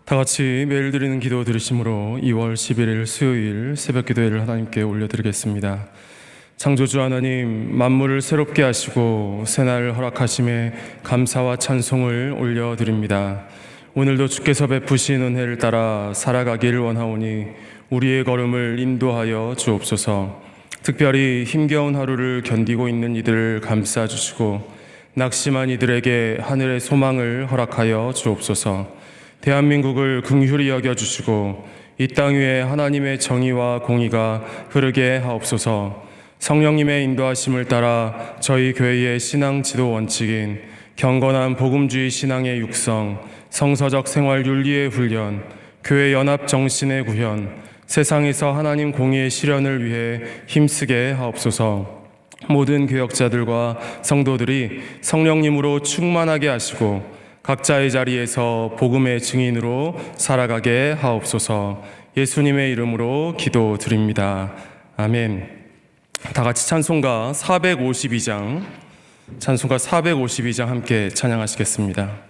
다 같이 매일 드리는 기도 들으심으로 2월 11일 수요일 새벽 기도회를 하나님께 올려드리겠습니다. 창조주 하나님, 만물을 새롭게 하시고 새날 허락하심에 감사와 찬송을 올려드립니다. 오늘도 주께서 베푸신 은혜를 따라 살아가기를 원하오니 우리의 걸음을 인도하여 주옵소서. 특별히 힘겨운 하루를 견디고 있는 이들을 감싸주시고 낙심한 이들에게 하늘의 소망을 허락하여 주옵소서. 대한민국을 긍휼히 여겨주시고 이 땅 위에 하나님의 정의와 공의가 흐르게 하옵소서. 성령님의 인도하심을 따라 저희 교회의 신앙 지도 원칙인 경건한 복음주의 신앙의 육성, 성서적 생활 윤리의 훈련, 교회 연합 정신의 구현, 세상에서 하나님 공의의 실현을 위해 힘쓰게 하옵소서. 모든 교역자들과 성도들이 성령님으로 충만하게 하시고 각자의 자리에서 복음의 증인으로 살아가게 하옵소서. 예수님의 이름으로 기도드립니다. 아멘. 다 같이 찬송가 452장 함께 찬양하시겠습니다.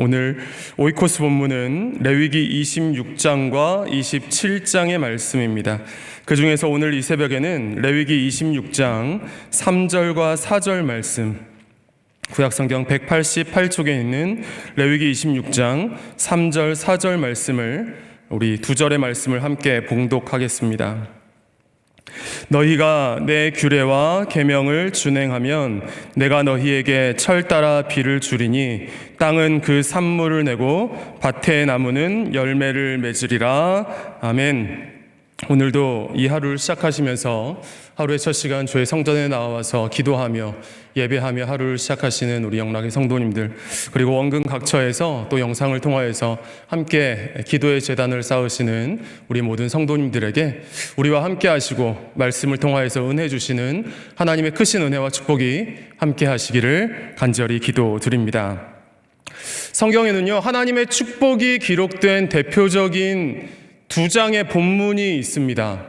오늘 오이코스 본문은 레위기 26장과 27장의 말씀입니다. 그 중에서 오늘 이 새벽에는 레위기 26장 3절과 4절 말씀, 구약성경 188쪽에 있는 레위기 26장 3절 4절 말씀을 우리 두 절의 말씀을 함께 봉독하겠습니다. 너희가 내 규례와 계명을 준행하면 내가 너희에게 철 따라 비를 주리니 땅은 그 산물을 내고 밭의 나무는 열매를 맺으리라. 아멘. 오늘도 이 하루를 시작하시면서 하루의 첫 시간 주의 성전에 나와서 기도하며 예배하며 하루를 시작하시는 우리 영락의 성도님들, 그리고 원근 각처에서 또 영상을 통하여서 함께 기도의 제단을 쌓으시는 우리 모든 성도님들에게 우리와 함께 하시고 말씀을 통하여서 은혜 주시는 하나님의 크신 은혜와 축복이 함께 하시기를 간절히 기도드립니다. 성경에는요, 하나님의 축복이 기록된 대표적인 두 장의 본문이 있습니다.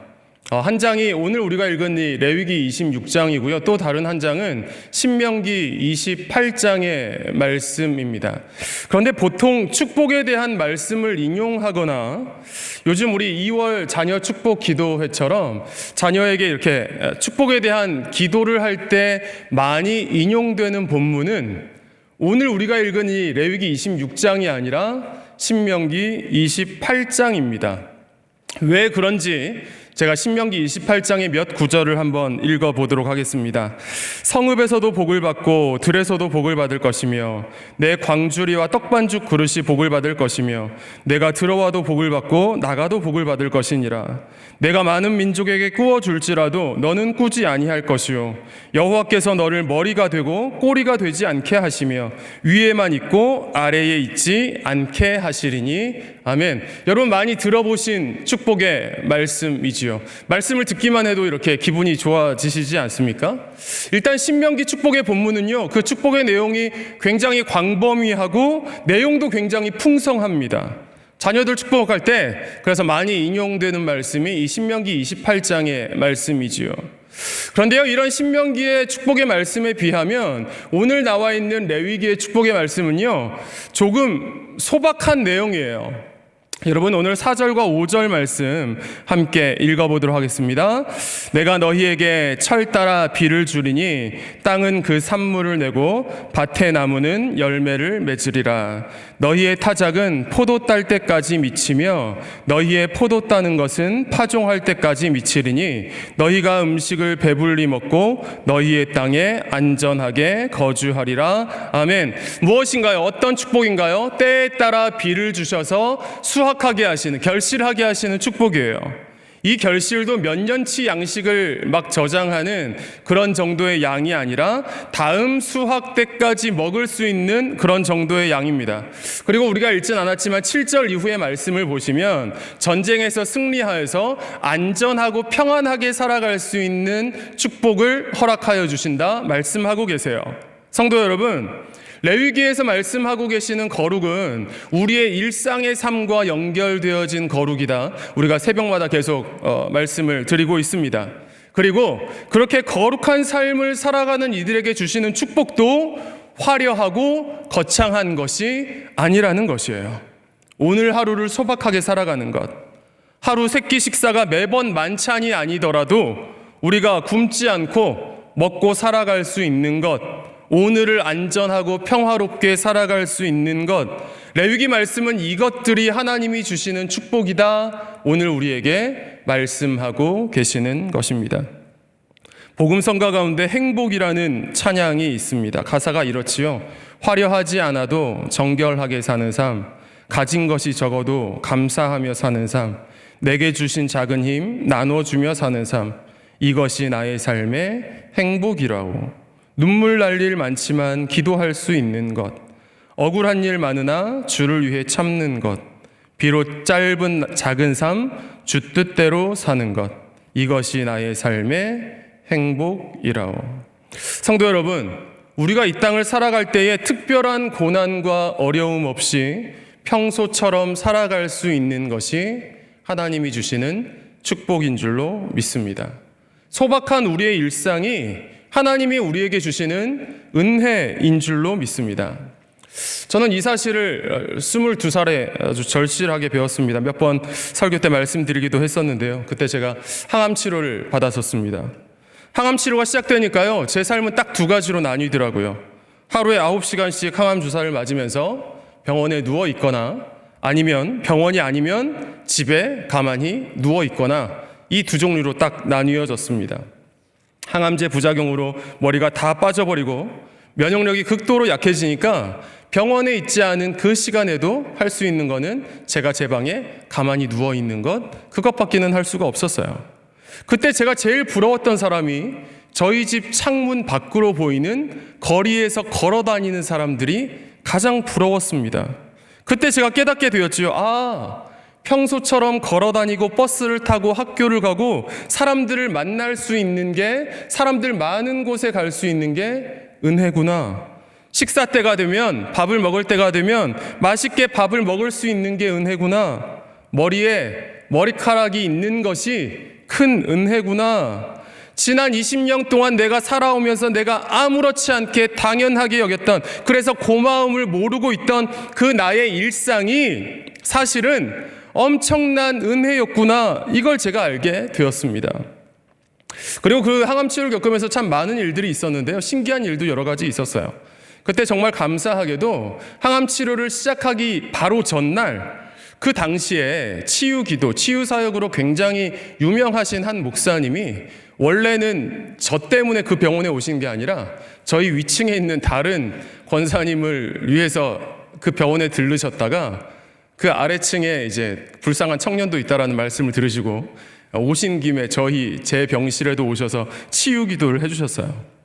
한 장이 오늘 우리가 읽은 이 레위기 26장이고요. 또 다른 한 장은 신명기 28장의 말씀입니다. 그런데 보통 축복에 대한 말씀을 인용하거나 요즘 우리 2월 자녀 축복 기도회처럼 자녀에게 이렇게 축복에 대한 기도를 할 때 많이 인용되는 본문은 오늘 우리가 읽은 이 레위기 26장이 아니라 신명기 28장입니다. 왜 그런지 제가 신명기 28장의 몇 구절을 한번 읽어보도록 하겠습니다. 성읍에서도 복을 받고 들에서도 복을 받을 것이며 내 광주리와 떡반죽 그릇이 복을 받을 것이며 내가 들어와도 복을 받고 나가도 복을 받을 것이니라. 내가 많은 민족에게 꾸어줄지라도 너는 꾸지 아니할 것이요 여호와께서 너를 머리가 되고 꼬리가 되지 않게 하시며 위에만 있고 아래에 있지 않게 하시리니 아멘. 여러분 많이 들어보신 축복의 말씀이지요. 말씀을 듣기만 해도 이렇게 기분이 좋아지시지 않습니까? 일단 신명기 축복의 본문은요, 그 축복의 내용이 굉장히 광범위하고 내용도 굉장히 풍성합니다. 자녀들 축복할 때 그래서 많이 인용되는 말씀이 이 신명기 28장의 말씀이지요. 그런데요, 이런 신명기의 축복의 말씀에 비하면 오늘 나와 있는 레위기의 축복의 말씀은요, 조금 소박한 내용이에요. 여러분 오늘 4절과 5절 말씀 함께 읽어보도록 하겠습니다. 내가 너희에게 철 따라 비를 주리니 땅은 그 산물을 내고 밭의 나무는 열매를 맺으리라. 너희의 타작은 포도 딸 때까지 미치며 너희의 포도 따는 것은 파종할 때까지 미치리니 너희가 음식을 배불리 먹고 너희의 땅에 안전하게 거주하리라. 아멘. 무엇인가요? 어떤 축복인가요? 때에 따라 비를 주셔서 수확하게 하시는, 결실하게 하시는 축복이에요. 이 결실도 몇 년치 양식을 막 저장하는 그런 정도의 양이 아니라 다음 수확 때까지 먹을 수 있는 그런 정도의 양입니다. 그리고 우리가 읽진 않았지만 7절 이후의 말씀을 보시면 전쟁에서 승리하여서 안전하고 평안하게 살아갈 수 있는 축복을 허락하여 주신다 말씀하고 계세요. 성도 여러분, 레위기에서 말씀하고 계시는 거룩은 우리의 일상의 삶과 연결되어진 거룩이다. 우리가 새벽마다 계속 말씀을 드리고 있습니다. 그리고 그렇게 거룩한 삶을 살아가는 이들에게 주시는 축복도 화려하고 거창한 것이 아니라는 것이에요. 오늘 하루를 소박하게 살아가는 것, 하루 세끼 식사가 매번 만찬이 아니더라도 우리가 굶지 않고 먹고 살아갈 수 있는 것, 오늘을 안전하고 평화롭게 살아갈 수 있는 것, 레위기 말씀은 이것들이 하나님이 주시는 축복이다, 오늘 우리에게 말씀하고 계시는 것입니다. 복음성가 가운데 행복이라는 찬양이 있습니다. 가사가 이렇지요. 화려하지 않아도 정결하게 사는 삶, 가진 것이 적어도 감사하며 사는 삶, 내게 주신 작은 힘 나눠주며 사는 삶, 이것이 나의 삶의 행복이라고. 눈물 날 일 많지만 기도할 수 있는 것, 억울한 일 많으나 주를 위해 참는 것, 비록 짧은 작은 삶 주 뜻대로 사는 것, 이것이 나의 삶의 행복이라오. 성도 여러분, 우리가 이 땅을 살아갈 때에 특별한 고난과 어려움 없이 평소처럼 살아갈 수 있는 것이 하나님이 주시는 축복인 줄로 믿습니다. 소박한 우리의 일상이 하나님이 우리에게 주시는 은혜인 줄로 믿습니다. 저는 이 사실을 22살에 아주 절실하게 배웠습니다. 몇 번 설교 때 말씀드리기도 했었는데요. 그때 제가 항암 치료를 받았었습니다. 항암 치료가 시작되니까요, 제 삶은 딱 두 가지로 나뉘더라고요. 하루에 9시간씩 항암 주사를 맞으면서 병원에 누워 있거나 아니면 병원이 아니면 집에 가만히 누워 있거나, 이 두 종류로 딱 나뉘어졌습니다. 항암제 부작용으로 머리가 다 빠져버리고 면역력이 극도로 약해지니까 병원에 있지 않은 그 시간에도 할 수 있는 거는 제가 제 방에 가만히 누워 있는 것, 그것밖에는 할 수가 없었어요. 그때 제가 제일 부러웠던 사람이 저희 집 창문 밖으로 보이는 거리에서 걸어 다니는 사람들이 가장 부러웠습니다. 그때 제가 깨닫게 되었지요. 평소처럼 걸어 다니고 버스를 타고 학교를 가고 사람들을 만날 수 있는 게, 사람들 많은 곳에 갈 수 있는 게 은혜구나. 식사 때가 되면, 밥을 먹을 때가 되면 맛있게 밥을 먹을 수 있는 게 은혜구나. 머리에 머리카락이 있는 것이 그 큰 은혜구나. 지난 20년 동안 내가 살아오면서 내가 아무렇지 않게 당연하게 여겼던, 그래서 고마움을 모르고 있던 그 나의 일상이 사실은 엄청난 은혜였구나. 이걸 제가 알게 되었습니다. 그리고 그 항암 치료를 겪으면서 참 많은 일들이 있었는데요. 신기한 일도 여러 가지 있었어요. 그때 정말 감사하게도 항암 치료를 시작하기 바로 전날, 그 당시에 치유 기도, 치유 사역으로 굉장히 유명하신 한 목사님이 원래는 저 때문에 그 병원에 오신 게 아니라 저희 위층에 있는 다른 권사님을 위해서 그 병원에 들르셨다가 그 아래층에 이제 불쌍한 청년도 있다라는 말씀을 들으시고 오신 김에 제 병실에도 오셔서 치유 기도를 해주셨어요.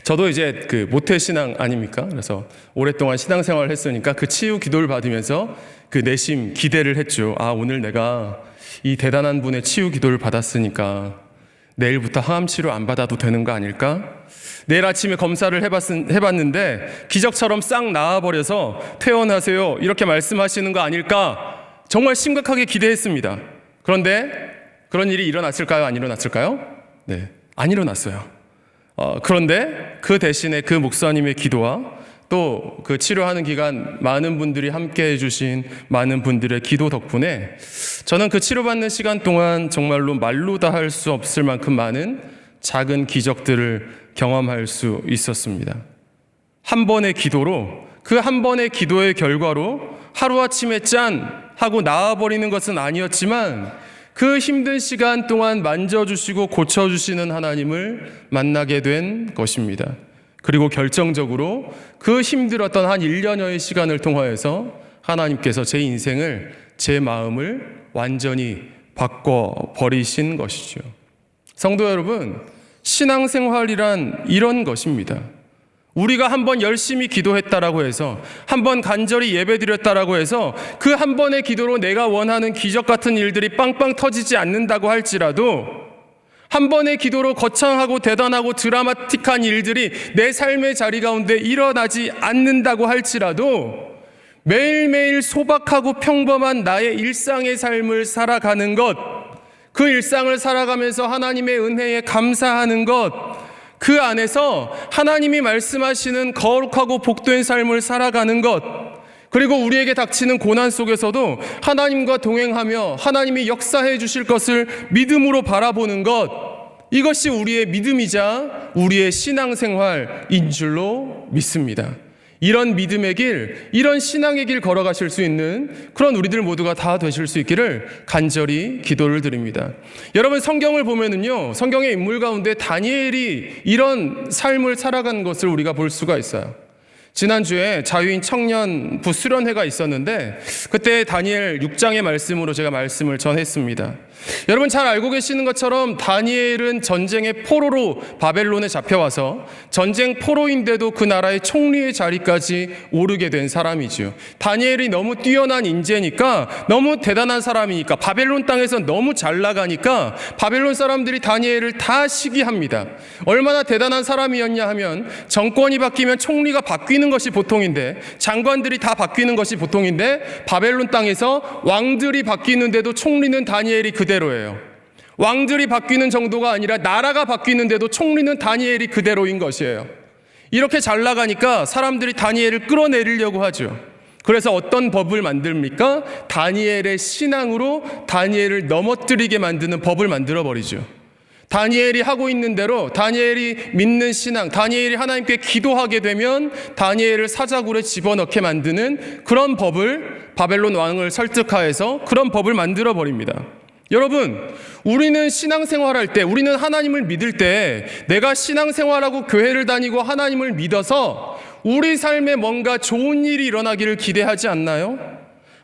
저도 이제 그 모태신앙 아닙니까? 그래서 오랫동안 신앙생활을 했으니까 그 치유 기도를 받으면서 그 내심 기대를 했죠. 아, 오늘 내가 이 대단한 분의 치유 기도를 받았으니까 내일부터 항암 치료 안 받아도 되는 거 아닐까? 내일 아침에 검사를 해봤는데 기적처럼 싹 나아버려서 퇴원하세요 이렇게 말씀하시는 거 아닐까? 정말 심각하게 기대했습니다. 그런데 그런 일이 일어났을까요? 안 일어났을까요? 네, 안 일어났어요. 그런데 그 대신에 그 목사님의 기도와 또 그 치료하는 기간 많은 분들이 함께 해주신 많은 분들의 기도 덕분에 저는 그 치료받는 시간 동안 정말로 말로 다 할 수 없을 만큼 많은 작은 기적들을 경험할 수 있었습니다. 한 번의 기도로, 그 한 번의 기도의 결과로 하루아침에 짠 하고 나아버리는 것은 아니었지만 그 힘든 시간 동안 만져주시고 고쳐주시는 하나님을 만나게 된 것입니다. 그리고 결정적으로 그 힘들었던 한 1년여의 시간을 통하여서 하나님께서 제 인생을, 제 마음을 완전히 바꿔버리신 것이죠. 성도 여러분, 신앙생활이란 이런 것입니다. 우리가 한번 열심히 기도했다라고 해서, 한번 간절히 예배드렸다라고 해서 그 한 번의 기도로 내가 원하는 기적 같은 일들이 빵빵 터지지 않는다고 할지라도, 한 번의 기도로 거창하고 대단하고 드라마틱한 일들이 내 삶의 자리 가운데 일어나지 않는다고 할지라도 매일매일 소박하고 평범한 나의 일상의 삶을 살아가는 것, 그 일상을 살아가면서 하나님의 은혜에 감사하는 것, 그 안에서 하나님이 말씀하시는 거룩하고 복된 삶을 살아가는 것, 그리고 우리에게 닥치는 고난 속에서도 하나님과 동행하며 하나님이 역사해 주실 것을 믿음으로 바라보는 것, 이것이 우리의 믿음이자 우리의 신앙생활인 줄로 믿습니다. 이런 믿음의 길, 이런 신앙의 길 걸어가실 수 있는 그런 우리들 모두가 다 되실 수 있기를 간절히 기도를 드립니다. 여러분, 성경을 보면은요, 성경의 인물 가운데 다니엘이 이런 삶을 살아간 것을 우리가 볼 수가 있어요. 지난주에 자유인 청년부 수련회가 있었는데 그때 다니엘 6장의 말씀으로 제가 말씀을 전했습니다. 여러분 잘 알고 계시는 것처럼 다니엘은 전쟁의 포로로 바벨론에 잡혀와서 전쟁 포로인데도 그 나라의 총리의 자리까지 오르게 된 사람이죠. 다니엘이 너무 뛰어난 인재니까, 너무 대단한 사람이니까, 바벨론 땅에서 너무 잘 나가니까 바벨론 사람들이 다니엘을 다 시기합니다. 얼마나 대단한 사람이었냐 하면 정권이 바뀌면 총리가 바뀌는 것이 보통인데, 장관들이 다 바뀌는 것이 보통인데, 바벨론 땅에서 왕들이 바뀌는데도 총리는 다니엘이 그대로예요. 왕들이 바뀌는 정도가 아니라 나라가 바뀌는데도 총리는 다니엘이 그대로인 것이에요. 이렇게 잘 나가니까 사람들이 다니엘을 끌어내리려고 하죠. 그래서 어떤 법을 만듭니까? 다니엘의 신앙으로 다니엘을 넘어뜨리게 만드는 법을 만들어버리죠. 다니엘이 하고 있는 대로, 다니엘이 믿는 신앙, 다니엘이 하나님께 기도하게 되면 다니엘을 사자굴에 집어넣게 만드는 그런 법을, 바벨론 왕을 설득하여서 그런 법을 만들어 버립니다. 여러분, 우리는 신앙생활할 때, 우리는 하나님을 믿을 때, 내가 신앙생활하고 교회를 다니고 하나님을 믿어서 우리 삶에 뭔가 좋은 일이 일어나기를 기대하지 않나요?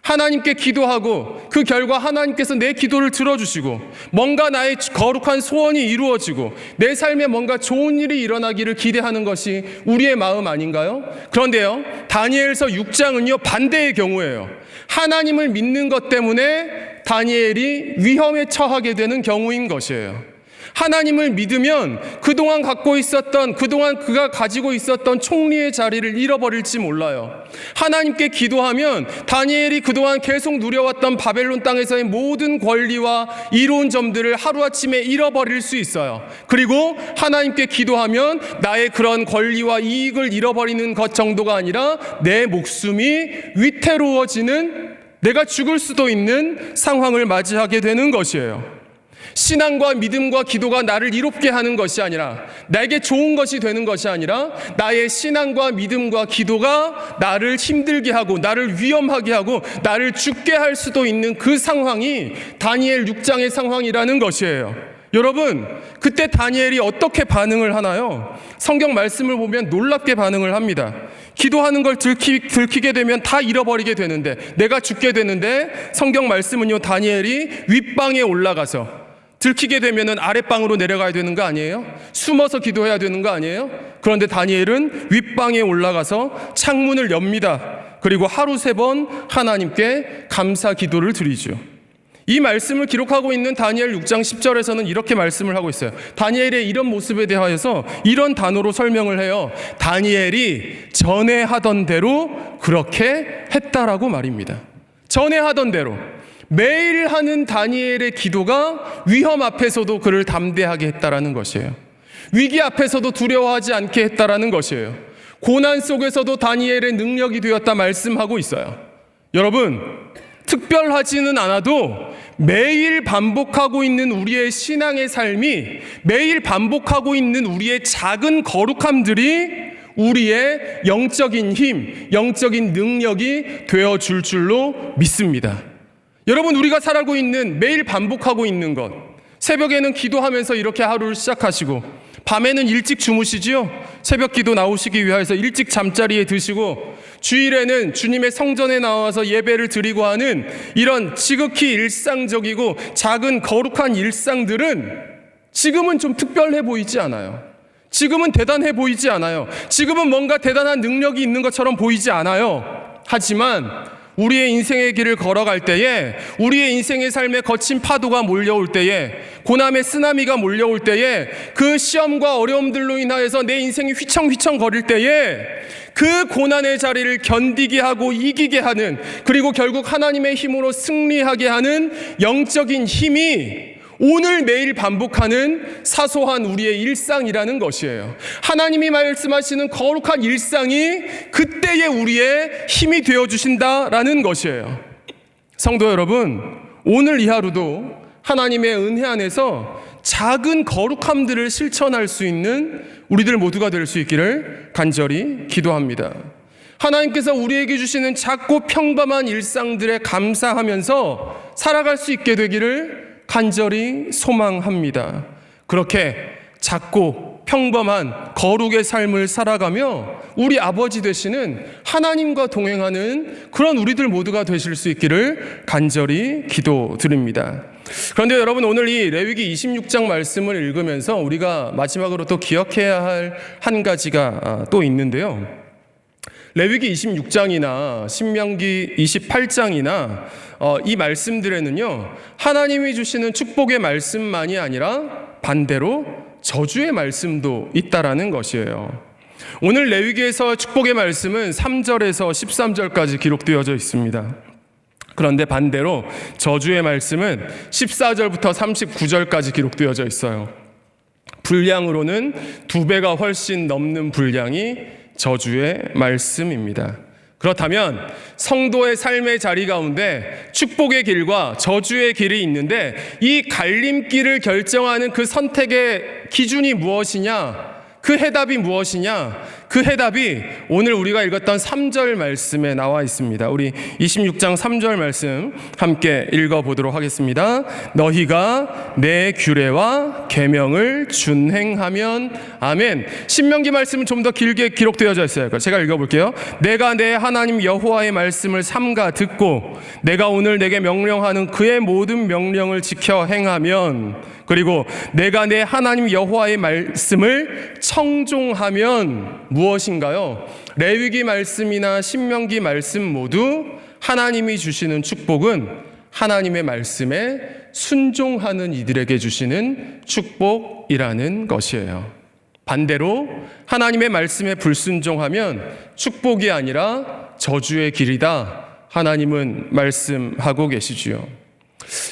하나님께 기도하고 그 결과 하나님께서 내 기도를 들어주시고 뭔가 나의 거룩한 소원이 이루어지고 내 삶에 뭔가 좋은 일이 일어나기를 기대하는 것이 우리의 마음 아닌가요? 그런데요, 다니엘서 6장은요 반대의 경우예요. 하나님을 믿는 것 때문에 다니엘이 위험에 처하게 되는 경우인 것이에요. 하나님을 믿으면 그동안 그가 가지고 있었던 총리의 자리를 잃어버릴지 몰라요. 하나님께 기도하면 다니엘이 그동안 계속 누려왔던 바벨론 땅에서의 모든 권리와 이로운 점들을 하루아침에 잃어버릴 수 있어요. 그리고 하나님께 기도하면 나의 그런 권리와 이익을 잃어버리는 것 정도가 아니라 내 목숨이 위태로워지는, 내가 죽을 수도 있는 상황을 맞이하게 되는 것이에요. 신앙과 믿음과 기도가 나를 이롭게 하는 것이 아니라, 나에게 좋은 것이 되는 것이 아니라, 나의 신앙과 믿음과 기도가 나를 힘들게 하고 나를 위험하게 하고 나를 죽게 할 수도 있는 그 상황이 다니엘 6장의 상황이라는 것이에요. 여러분, 그때 다니엘이 어떻게 반응을 하나요? 성경 말씀을 보면 놀랍게 반응을 합니다. 기도하는 걸 들키게 되면 다 잃어버리게 되는데, 내가 죽게 되는데, 성경 말씀은요, 다니엘이 윗방에 올라가서, 들키게 되면은 아랫방으로 내려가야 되는 거 아니에요? 숨어서 기도해야 되는 거 아니에요? 그런데 다니엘은 윗방에 올라가서 창문을 엽니다. 그리고 하루 3번 하나님께 감사 기도를 드리죠. 이 말씀을 기록하고 있는 다니엘 6장 10절에서는 이렇게 말씀을 하고 있어요. 다니엘의 이런 모습에 대하여서 이런 단어로 설명을 해요. 다니엘이 전에 하던 대로 그렇게 했다라고 말입니다. 전에 하던 대로. 매일 하는 다니엘의 기도가 위험 앞에서도 그를 담대하게 했다라는 것이에요. 위기 앞에서도 두려워하지 않게 했다라는 것이에요. 고난 속에서도 다니엘의 능력이 되었다 말씀하고 있어요. 여러분, 특별하지는 않아도 매일 반복하고 있는 우리의 신앙의 삶이, 매일 반복하고 있는 우리의 작은 거룩함들이 우리의 영적인 힘, 영적인 능력이 되어줄 줄로 믿습니다. 여러분, 우리가 살아가고 있는, 매일 반복하고 있는 것, 새벽에는 기도하면서 이렇게 하루를 시작하시고 밤에는 일찍 주무시지요. 새벽 기도 나오시기 위해서 일찍 잠자리에 드시고 주일에는 주님의 성전에 나와서 예배를 드리고 하는 이런 지극히 일상적이고 작은 거룩한 일상들은 지금은 좀 특별해 보이지 않아요. 지금은 대단해 보이지 않아요. 지금은 뭔가 대단한 능력이 있는 것처럼 보이지 않아요. 하지만 우리의 인생의 길을 걸어갈 때에, 우리의 인생의 삶에 거친 파도가 몰려올 때에, 고난의 쓰나미가 몰려올 때에, 그 시험과 어려움들로 인하여서 내 인생이 휘청휘청 거릴 때에 그 고난의 자리를 견디게 하고 이기게 하는, 그리고 결국 하나님의 힘으로 승리하게 하는 영적인 힘이 오늘 매일 반복하는 사소한 우리의 일상이라는 것이에요. 하나님이 말씀하시는 거룩한 일상이 그때의 우리의 힘이 되어주신다라는 것이에요. 성도 여러분, 오늘 이 하루도 하나님의 은혜 안에서 작은 거룩함들을 실천할 수 있는 우리들 모두가 될 수 있기를 간절히 기도합니다. 하나님께서 우리에게 주시는 작고 평범한 일상들에 감사하면서 살아갈 수 있게 되기를 간절히 소망합니다. 그렇게 작고 평범한 거룩의 삶을 살아가며 우리 아버지 되시는 하나님과 동행하는 그런 우리들 모두가 되실 수 있기를 간절히 기도드립니다. 그런데 여러분, 오늘 이 레위기 26장 말씀을 읽으면서 우리가 마지막으로 또 기억해야 할 한 가지가 또 있는데요. 레위기 26장이나 신명기 28장이나 이 말씀들에는요, 하나님이 주시는 축복의 말씀만이 아니라 반대로 저주의 말씀도 있다라는 것이에요. 오늘 레위기에서 축복의 말씀은 3절에서 13절까지 기록되어져 있습니다. 그런데 반대로 저주의 말씀은 14절부터 39절까지 기록되어져 있어요. 분량으로는 2배가 훨씬 넘는 분량이 저주의 말씀입니다. 그렇다면 성도의 삶의 자리 가운데 축복의 길과 저주의 길이 있는데, 이 갈림길을 결정하는 그 선택의 기준이 무엇이냐? 그 해답이 무엇이냐? 그 해답이 오늘 우리가 읽었던 3절 말씀에 나와 있습니다. 우리 26장 3절 말씀 함께 읽어보도록 하겠습니다. 너희가 내 규례와 계명을 준행하면 아멘. 신명기 말씀은 좀 더 길게 기록되어져 있어요. 제가 읽어볼게요. 내가 내 하나님 여호와의 말씀을 삼가 듣고 내가 오늘 내게 명령하는 그의 모든 명령을 지켜 행하면, 그리고 내가 내 하나님 여호와의 말씀을 청종하면 무엇인가요? 레위기 말씀이나 신명기 말씀 모두 하나님이 주시는 축복은 하나님의 말씀에 순종하는 이들에게 주시는 축복이라는 것이에요. 반대로 하나님의 말씀에 불순종하면 축복이 아니라 저주의 길이다, 하나님은 말씀하고 계시지요.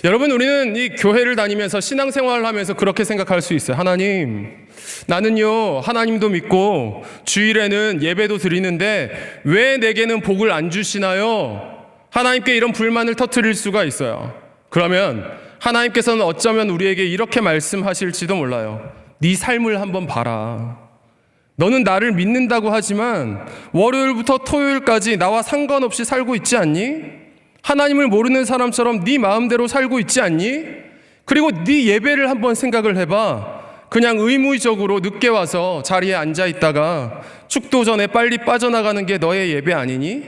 여러분, 우리는 이 교회를 다니면서 신앙생활을 하면서 그렇게 생각할 수 있어요. 하나님, 나는요 하나님도 믿고 주일에는 예배도 드리는데 왜 내게는 복을 안 주시나요? 하나님께 이런 불만을 터뜨릴 수가 있어요. 그러면 하나님께서는 어쩌면 우리에게 이렇게 말씀하실지도 몰라요. 네 삶을 한번 봐라. 너는 나를 믿는다고 하지만 월요일부터 토요일까지 나와 상관없이 살고 있지 않니? 하나님을 모르는 사람처럼 네 마음대로 살고 있지 않니? 그리고 네 예배를 한번 생각을 해봐. 그냥 의무적으로 늦게 와서 자리에 앉아 있다가 축도 전에 빨리 빠져나가는 게 너의 예배 아니니?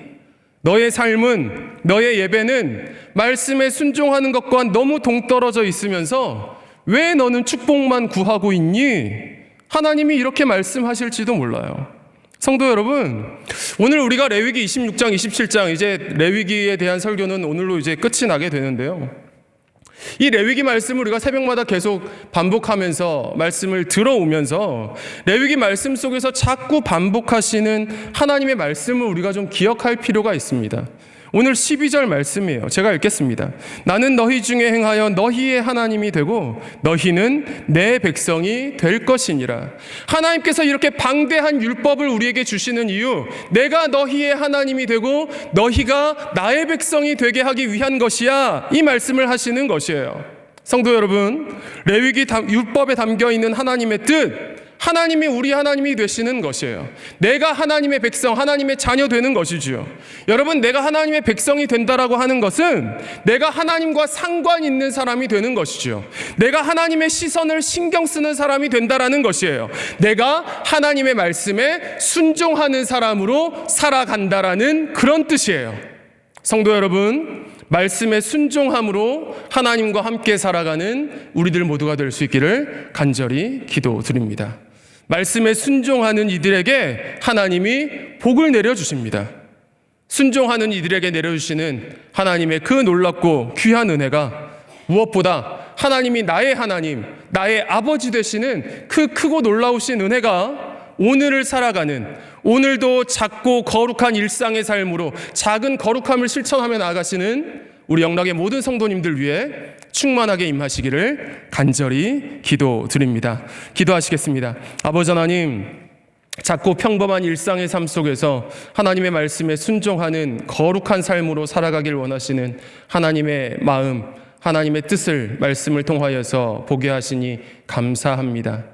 너의 삶은, 너의 예배는 말씀에 순종하는 것과 너무 동떨어져 있으면서 왜 너는 축복만 구하고 있니? 하나님이 이렇게 말씀하실지도 몰라요. 성도 여러분, 오늘 우리가 레위기 26장, 27장, 이제 레위기에 대한 설교는 오늘로 이제 끝이 나게 되는데요. 이 레위기 말씀을 우리가 새벽마다 계속 반복하면서 말씀을 들어오면서 레위기 말씀 속에서 자꾸 반복하시는 하나님의 말씀을 우리가 좀 기억할 필요가 있습니다. 오늘 12절 말씀이에요. 제가 읽겠습니다. 나는 너희 중에 행하여 너희의 하나님이 되고 너희는 내 백성이 될 것이니라. 하나님께서 이렇게 방대한 율법을 우리에게 주시는 이유, 내가 너희의 하나님이 되고 너희가 나의 백성이 되게 하기 위한 것이야, 이 말씀을 하시는 것이에요. 성도 여러분, 레위기 율법에 담겨 있는 하나님의 뜻, 하나님이 우리 하나님이 되시는 것이에요. 내가 하나님의 백성, 하나님의 자녀 되는 것이지요. 여러분, 내가 하나님의 백성이 된다라고 하는 것은 내가 하나님과 상관 있는 사람이 되는 것이지요. 내가 하나님의 시선을 신경 쓰는 사람이 된다라는 것이에요. 내가 하나님의 말씀에 순종하는 사람으로 살아간다라는 그런 뜻이에요. 성도 여러분, 말씀에 순종함으로 하나님과 함께 살아가는 우리들 모두가 될 수 있기를 간절히 기도드립니다. 말씀에 순종하는 이들에게 하나님이 복을 내려주십니다. 순종하는 이들에게 내려주시는 하나님의 그 놀랍고 귀한 은혜가 무엇보다 하나님이 나의 하나님, 나의 아버지 되시는 그 크고 놀라우신 은혜가 오늘을 살아가는, 오늘도 작고 거룩한 일상의 삶으로 작은 거룩함을 실천하며 나아가시는 우리 영락의 모든 성도님들 위해 충만하게 임하시기를 간절히 기도드립니다. 기도하시겠습니다. 아버지 하나님, 작고 평범한 일상의 삶 속에서 하나님의 말씀에 순종하는 거룩한 삶으로 살아가길 원하시는 하나님의 마음, 하나님의 뜻을 말씀을 통하여서 보게 하시니 감사합니다.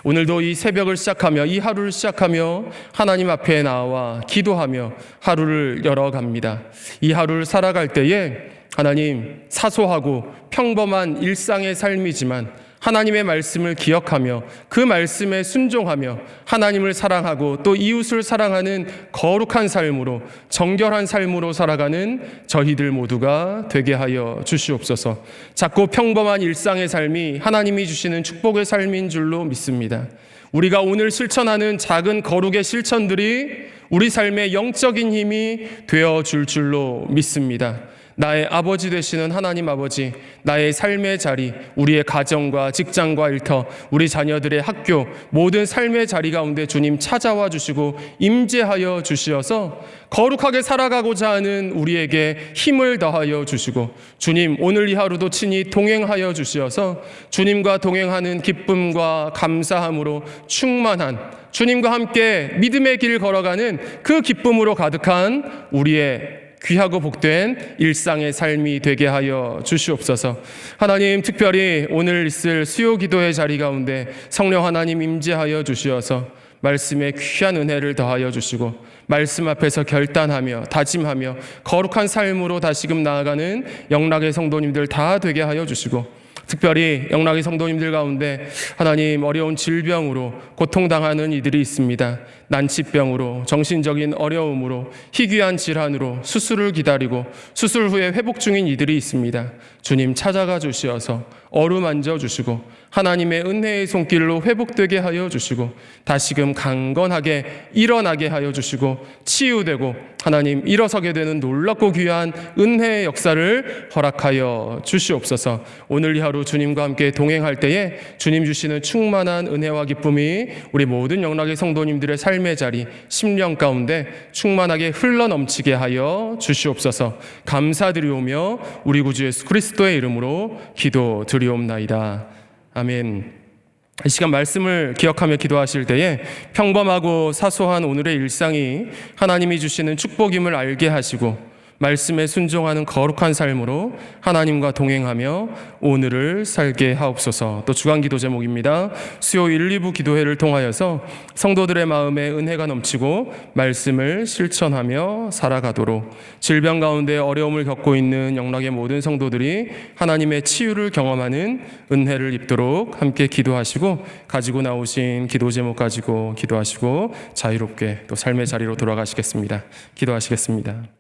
오늘도 이 새벽을 시작하며, 이 하루를 시작하며 하나님 앞에 나와 기도하며 하루를 열어갑니다. 이 하루를 살아갈 때에 하나님, 사소하고 평범한 일상의 삶이지만 하나님의 말씀을 기억하며 그 말씀에 순종하며 하나님을 사랑하고 또 이웃을 사랑하는 거룩한 삶으로, 정결한 삶으로 살아가는 저희들 모두가 되게 하여 주시옵소서. 작고 평범한 일상의 삶이 하나님이 주시는 축복의 삶인 줄로 믿습니다. 우리가 오늘 실천하는 작은 거룩의 실천들이 우리 삶의 영적인 힘이 되어줄 줄로 믿습니다. 나의 아버지 되시는 하나님 아버지, 나의 삶의 자리, 우리의 가정과 직장과 일터, 우리 자녀들의 학교, 모든 삶의 자리 가운데 주님 찾아와 주시고 임재하여 주시어서 거룩하게 살아가고자 하는 우리에게 힘을 더하여 주시고, 주님 오늘 이 하루도 친히 동행하여 주시어서 주님과 동행하는 기쁨과 감사함으로 충만한, 주님과 함께 믿음의 길 걸어가는 그 기쁨으로 가득한 우리의 귀하고 복된 일상의 삶이 되게 하여 주시옵소서. 하나님, 특별히 오늘 있을 수요 기도의 자리 가운데 성령 하나님 임재하여 주시어서 말씀에 귀한 은혜를 더하여 주시고 말씀 앞에서 결단하며 다짐하며 거룩한 삶으로 다시금 나아가는 영락의 성도님들 다 되게 하여 주시고, 특별히 영락의 성도님들 가운데 하나님 어려운 질병으로 고통당하는 이들이 있습니다. 난치병으로, 정신적인 어려움으로, 희귀한 질환으로 수술을 기다리고 수술 후에 회복 중인 이들이 있습니다. 주님 찾아가 주시어서 어루만져 주시고 하나님의 은혜의 손길로 회복되게 하여 주시고 다시금 강건하게 일어나게 하여 주시고 치유되고 하나님 일어서게 되는 놀랍고 귀한 은혜의 역사를 허락하여 주시옵소서. 오늘 이 하루 주님과 함께 동행할 때에 주님 주시는 충만한 은혜와 기쁨이 우리 모든 영락의 성도님들의 삶의 자리, 심령 가운데 충만하게 흘러넘치게 하여 주시옵소서. 감사드리오며 우리 구주 예수 그리스도의 이름으로 기도드리옵나이다. 아멘. 이 시간 말씀을 기억하며 기도하실 때에 평범하고 사소한 오늘의 일상이 하나님이 주시는 축복임을 알게 하시고 말씀에 순종하는 거룩한 삶으로 하나님과 동행하며 오늘을 살게 하옵소서. 또 주간기도 제목입니다. 수요일 1, 2부 기도회를 통하여서 성도들의 마음에 은혜가 넘치고 말씀을 실천하며 살아가도록 질병 가운데 어려움을 겪고 있는 영락의 모든 성도들이 하나님의 치유를 경험하는 은혜를 입도록 함께 기도하시고 가지고 나오신 기도 제목 가지고 기도하시고 자유롭게 또 삶의 자리로 돌아가시겠습니다. 기도하시겠습니다.